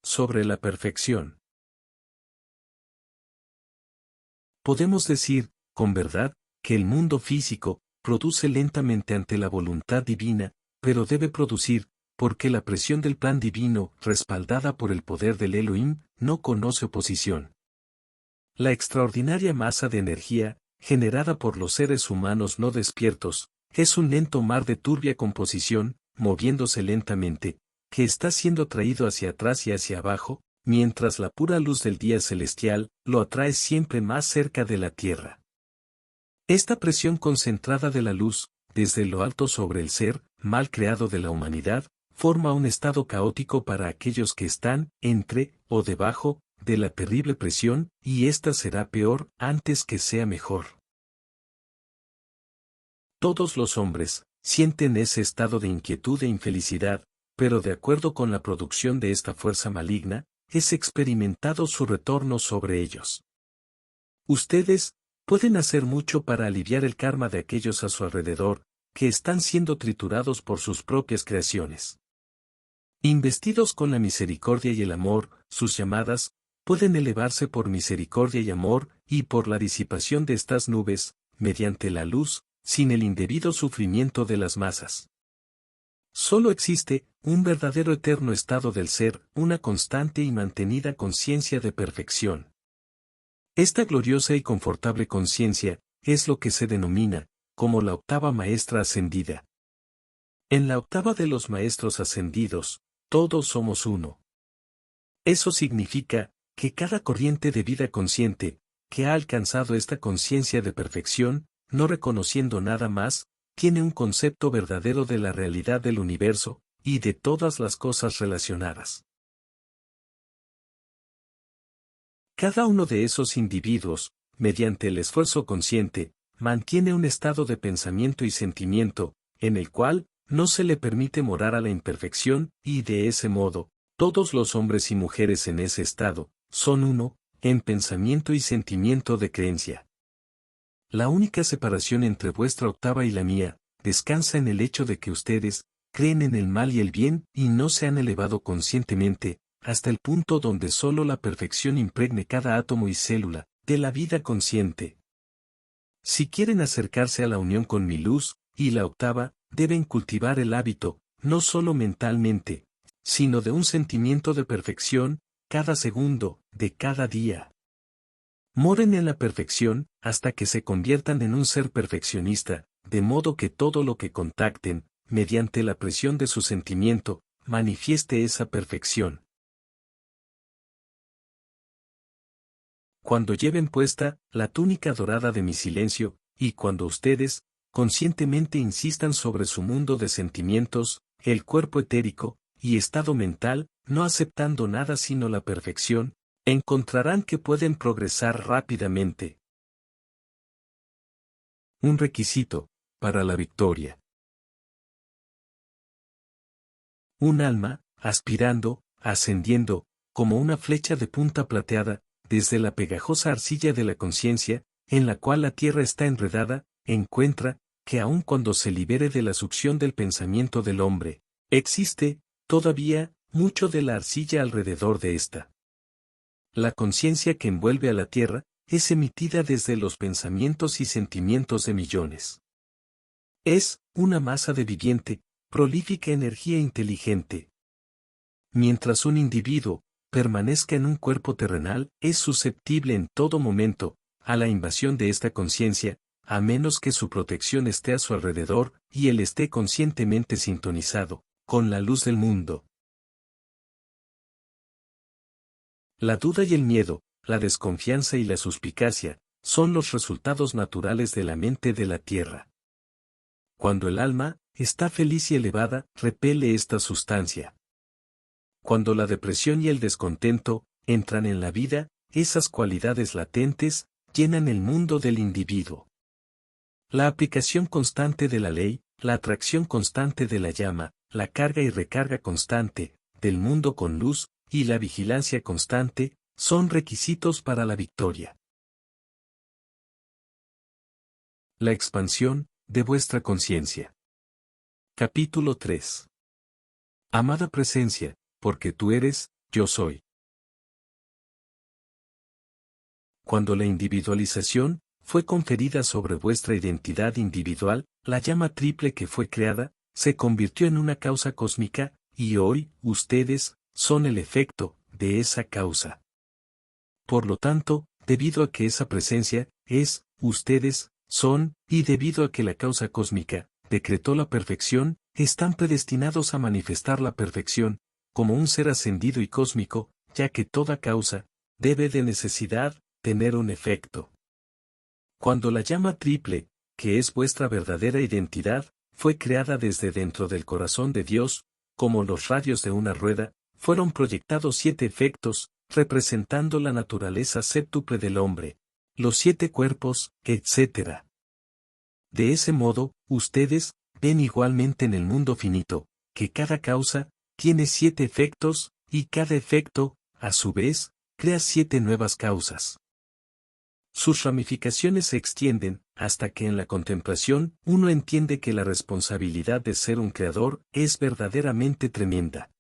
sobre la perfección. Podemos decir, con verdad, que el mundo físico produce lentamente ante la voluntad divina, pero debe producir, porque la presión del plan divino, respaldada por el poder del Elohim, no conoce oposición. La extraordinaria masa de energía, generada por los seres humanos no despiertos, es un lento mar de turbia composición, moviéndose lentamente, que está siendo traído hacia atrás y hacia abajo, mientras la pura luz del día celestial lo atrae siempre más cerca de la tierra. Esta presión concentrada de la luz, desde lo alto sobre el ser, mal creado de la humanidad, forma un estado caótico para aquellos que están, entre, o debajo, de la terrible presión, y ésta será peor, antes que sea mejor. Todos los hombres, sienten ese estado de inquietud e infelicidad, pero de acuerdo con la producción de esta fuerza maligna, es experimentado su retorno sobre ellos. Ustedes, pueden hacer mucho para aliviar el karma de aquellos a su alrededor, que están siendo triturados por sus propias creaciones. Investidos con la misericordia y el amor, sus llamadas, pueden elevarse por misericordia y amor, y por la disipación de estas nubes, mediante la luz, sin el indebido sufrimiento de las masas. Solo existe, un verdadero eterno estado del ser, una constante y mantenida conciencia de perfección. Esta gloriosa y confortable conciencia, es lo que se denomina, como la octava maestra ascendida. En la octava de los maestros ascendidos, todos somos uno. Eso significa, que cada corriente de vida consciente, que ha alcanzado esta conciencia de perfección, no reconociendo nada más, tiene un concepto verdadero de la realidad del universo, y de todas las cosas relacionadas. Cada uno de esos individuos, mediante el esfuerzo consciente, mantiene un estado de pensamiento y sentimiento, en el cual, no se le permite morar a la imperfección, y de ese modo, todos los hombres y mujeres en ese estado, son uno, en pensamiento y sentimiento de creencia. La única separación entre vuestra octava y la mía, descansa en el hecho de que ustedes, creen en el mal y el bien, y no se han elevado conscientemente, hasta el punto donde solo la perfección impregne cada átomo y célula, de la vida consciente. Si quieren acercarse a la unión con mi luz, y la octava, deben cultivar el hábito, no solo mentalmente, sino de un sentimiento de perfección, cada segundo, de cada día. Moren en la perfección, hasta que se conviertan en un ser perfeccionista, de modo que todo lo que contacten, mediante la presión de su sentimiento, manifieste esa perfección. Cuando lleven puesta la túnica dorada de mi silencio, y cuando ustedes, conscientemente insistan sobre su mundo de sentimientos, el cuerpo etérico, y estado mental, no aceptando nada sino la perfección, encontrarán que pueden progresar rápidamente. Un requisito, para la victoria. Un alma, aspirando, ascendiendo, como una flecha de punta plateada, desde la pegajosa arcilla de la conciencia, en la cual la tierra está enredada, encuentra, que aun cuando se libere de la succión del pensamiento del hombre, existe, todavía, mucho de la arcilla alrededor de ésta. La conciencia que envuelve a la tierra, es emitida desde los pensamientos y sentimientos de millones. Es, una masa de viviente, prolífica energía inteligente. Mientras un individuo, permanezca en un cuerpo terrenal, es susceptible en todo momento, a la invasión de esta conciencia, a menos que su protección esté a su alrededor, y él esté conscientemente sintonizado, con la luz del mundo. La duda y el miedo, la desconfianza y la suspicacia, son los resultados naturales de la mente de la tierra. Cuando el alma, está feliz y elevada, repele esta sustancia. Cuando la depresión y el descontento, entran en la vida, esas cualidades latentes, llenan el mundo del individuo. La aplicación constante de la ley, la atracción constante de la llama, la carga y recarga constante, del mundo con luz, y la vigilancia constante, son requisitos para la victoria. La expansión, de vuestra conciencia. Capítulo 3. Amada presencia, porque tú eres, yo soy. Cuando la individualización fue conferida sobre vuestra identidad individual, la llama triple que fue creada, se convirtió en una causa cósmica, y hoy, ustedes, son el efecto de esa causa. Por lo tanto, debido a que esa presencia es, ustedes, son, y debido a que la causa cósmica decretó la perfección, están predestinados a manifestar la perfección, como un ser ascendido y cósmico, ya que toda causa debe de necesidad tener un efecto. Cuando la llama triple, que es vuestra verdadera identidad, fue creada desde dentro del corazón de Dios, como los radios de una rueda, fueron proyectados 7 efectos, representando la naturaleza séptuple del hombre, los 7 cuerpos, etc. De ese modo, ustedes, ven igualmente en el mundo finito, que cada causa, tiene 7 efectos, y cada efecto, a su vez, crea 7 nuevas causas. Sus ramificaciones se extienden, hasta que en la contemplación uno entiende que la responsabilidad de ser un creador es verdaderamente tremenda.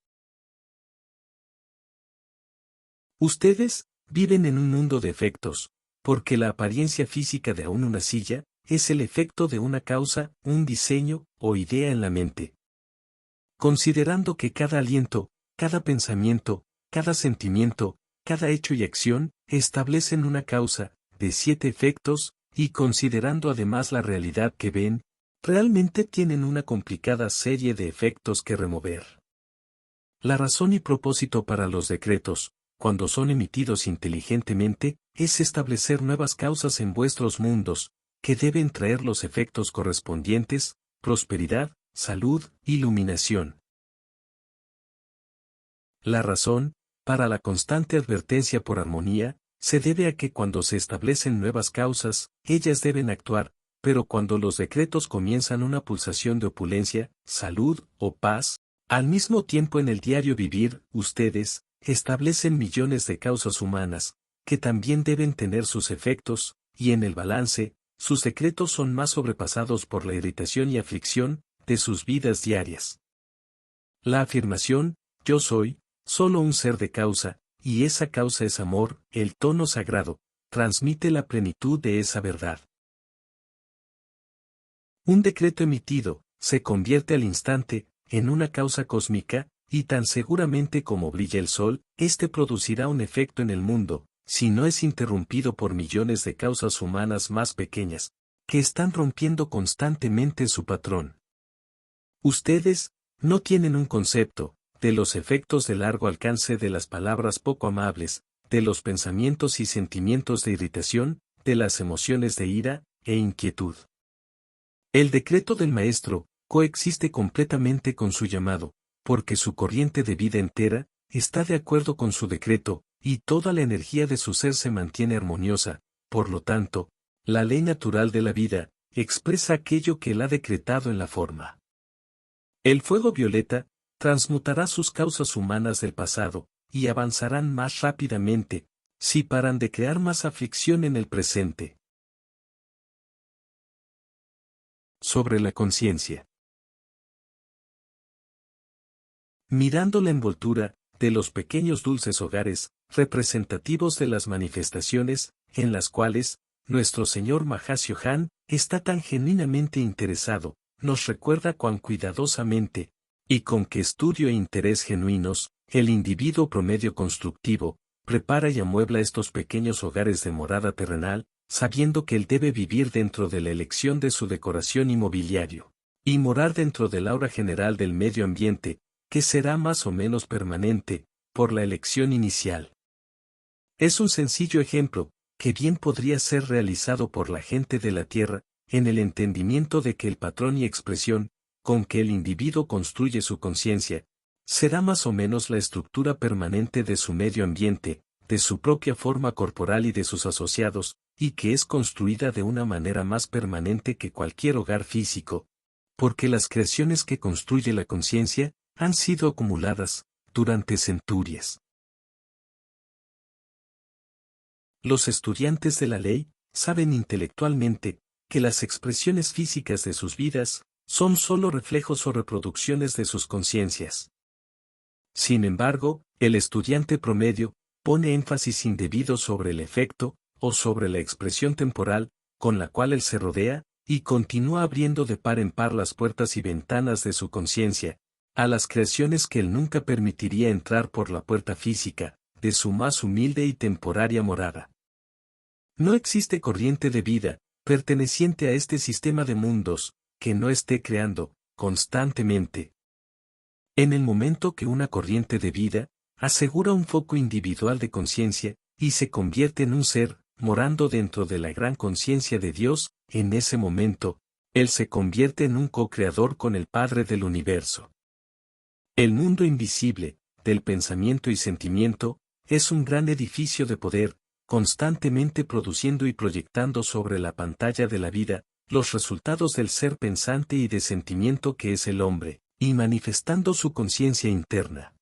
Ustedes viven en un mundo de efectos, porque la apariencia física de aún una silla es el efecto de una causa, un diseño o idea en la mente. Considerando que cada aliento, cada pensamiento, cada sentimiento, cada hecho y acción establecen una causa de 7 efectos, y considerando además la realidad que ven, realmente tienen una complicada serie de efectos que remover. La razón y propósito para los decretos, cuando son emitidos inteligentemente, es establecer nuevas causas en vuestros mundos, que deben traer los efectos correspondientes, prosperidad, salud, iluminación. La razón, para la constante advertencia por armonía, se debe a que cuando se establecen nuevas causas, ellas deben actuar, pero cuando los decretos comienzan una pulsación de opulencia, salud o paz, al mismo tiempo en el diario vivir, ustedes, establecen millones de causas humanas, que también deben tener sus efectos, y en el balance, sus decretos son más sobrepasados por la irritación y aflicción de sus vidas diarias. La afirmación, yo soy, solo un ser de causa, y esa causa es amor, el tono sagrado, transmite la plenitud de esa verdad. Un decreto emitido, se convierte al instante, en una causa cósmica, y tan seguramente como brilla el sol, éste producirá un efecto en el mundo, si no es interrumpido por millones de causas humanas más pequeñas, que están rompiendo constantemente su patrón. Ustedes, no tienen un concepto de los efectos de largo alcance de las palabras poco amables, de los pensamientos y sentimientos de irritación, de las emociones de ira e inquietud. El decreto del Maestro coexiste completamente con su llamado, porque su corriente de vida entera está de acuerdo con su decreto, y toda la energía de su ser se mantiene armoniosa. Por lo tanto, la ley natural de la vida expresa aquello que él ha decretado en la forma. El fuego violeta transmutará sus causas humanas del pasado, y avanzarán más rápidamente, si paran de crear más aflicción en el presente. Sobre la conciencia. Mirando la envoltura de los pequeños dulces hogares, representativos de las manifestaciones, en las cuales, nuestro Señor Mahashohan está tan genuinamente interesado, nos recuerda cuán cuidadosamente, y con qué estudio e interés genuinos, el individuo promedio constructivo, prepara y amuebla estos pequeños hogares de morada terrenal, sabiendo que él debe vivir dentro de la elección de su decoración y mobiliario, y morar dentro del aura general del medio ambiente, que será más o menos permanente, por la elección inicial. Es un sencillo ejemplo, que bien podría ser realizado por la gente de la Tierra, en el entendimiento de que el patrón y expresión, con que el individuo construye su conciencia, será más o menos la estructura permanente de su medio ambiente, de su propia forma corporal y de sus asociados, y que es construida de una manera más permanente que cualquier hogar físico, porque las creaciones que construye la conciencia, han sido acumuladas, durante centurias. Los estudiantes de la ley, saben intelectualmente, que las expresiones físicas de sus vidas, son sólo reflejos o reproducciones de sus conciencias. Sin embargo, el estudiante promedio pone énfasis indebido sobre el efecto, o sobre la expresión temporal, con la cual él se rodea, y continúa abriendo de par en par las puertas y ventanas de su conciencia, a las creaciones que él nunca permitiría entrar por la puerta física, de su más humilde y temporaria morada. No existe corriente de vida, perteneciente a este sistema de mundos, que no esté creando, constantemente. En el momento que una corriente de vida, asegura un foco individual de conciencia, y se convierte en un ser, morando dentro de la gran conciencia de Dios, en ese momento, él se convierte en un co-creador con el Padre del universo. El mundo invisible, del pensamiento y sentimiento, es un gran edificio de poder, constantemente produciendo y proyectando sobre la pantalla de la vida, los resultados del ser pensante y de sentimiento que es el hombre, y manifestando su conciencia interna.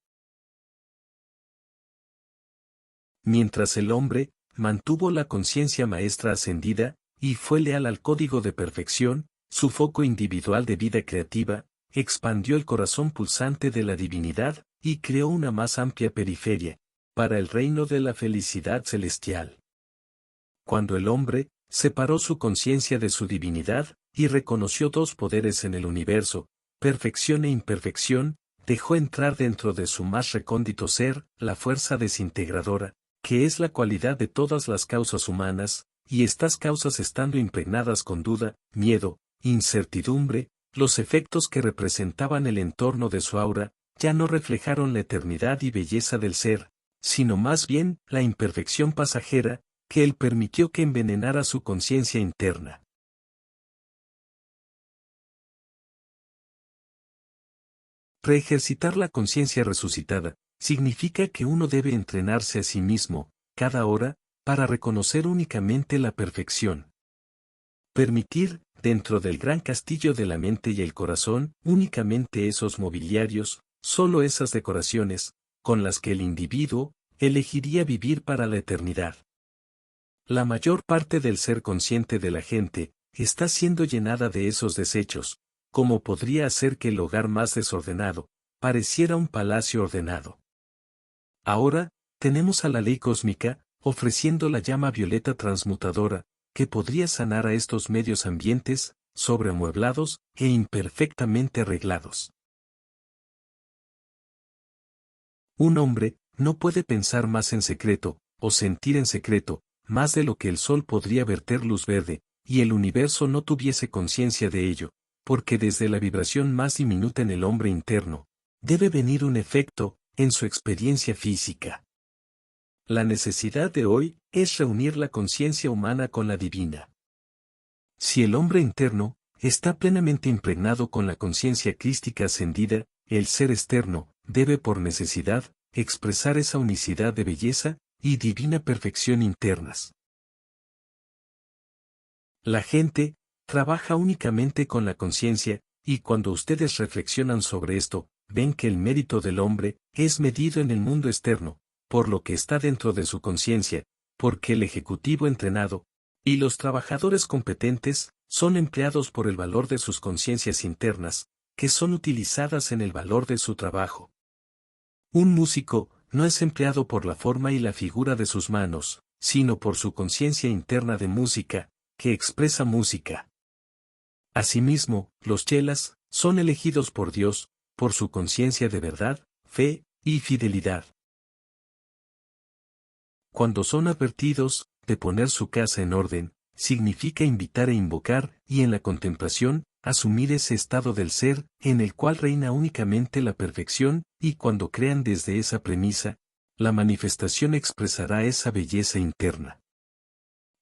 Mientras el hombre mantuvo la conciencia maestra ascendida, y fue leal al código de perfección, su foco individual de vida creativa, expandió el corazón pulsante de la divinidad, y creó una más amplia periferia, para el reino de la felicidad celestial. Cuando el hombre separó su conciencia de su divinidad, y reconoció dos poderes en el universo, perfección e imperfección, dejó entrar dentro de su más recóndito ser, la fuerza desintegradora, que es la cualidad de todas las causas humanas, y estas causas estando impregnadas con duda, miedo, incertidumbre, los efectos que representaban el entorno de su aura, ya no reflejaron la eternidad y belleza del ser, sino más bien la imperfección pasajera, que él permitió que envenenara su conciencia interna. Reejercitar la conciencia resucitada, significa que uno debe entrenarse a sí mismo, cada hora, para reconocer únicamente la perfección. Permitir, dentro del gran castillo de la mente y el corazón, únicamente esos mobiliarios, solo esas decoraciones, con las que el individuo elegiría vivir para la eternidad. La mayor parte del ser consciente de la gente está siendo llenada de esos desechos, como podría hacer que el hogar más desordenado pareciera un palacio ordenado. Ahora, tenemos a la ley cósmica, ofreciendo la llama violeta transmutadora, que podría sanar a estos medios ambientes, sobreamueblados e imperfectamente arreglados. Un hombre no puede pensar más en secreto, o sentir en secreto, más de lo que el sol podría verter luz verde, y el universo no tuviese conciencia de ello, porque desde la vibración más diminuta en el hombre interno, debe venir un efecto, en su experiencia física. La necesidad de hoy es reunir la conciencia humana con la divina. Si el hombre interno está plenamente impregnado con la conciencia crística ascendida, el ser externo debe por necesidad expresar esa unicidad de belleza y divina perfección internas. La gente trabaja únicamente con la conciencia, y cuando ustedes reflexionan sobre esto, ven que el mérito del hombre es medido en el mundo externo, por lo que está dentro de su conciencia, porque el ejecutivo entrenado y los trabajadores competentes son empleados por el valor de sus conciencias internas, que son utilizadas en el valor de su trabajo. Un músico no es empleado por la forma y la figura de sus manos, sino por su conciencia interna de música, que expresa música. Asimismo, los chelas son elegidos por Dios, por su conciencia de verdad, fe y fidelidad. Cuando son advertidos de poner su casa en orden, significa invitar e invocar, y en la contemplación, asumir ese estado del ser, en el cual reina únicamente la perfección, y cuando crean desde esa premisa, la manifestación expresará esa belleza interna.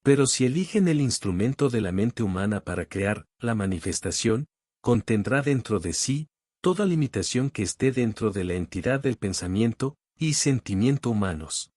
Pero si eligen el instrumento de la mente humana para crear, la manifestación, contendrá dentro de sí, toda limitación que esté dentro de la entidad del pensamiento y sentimiento humanos.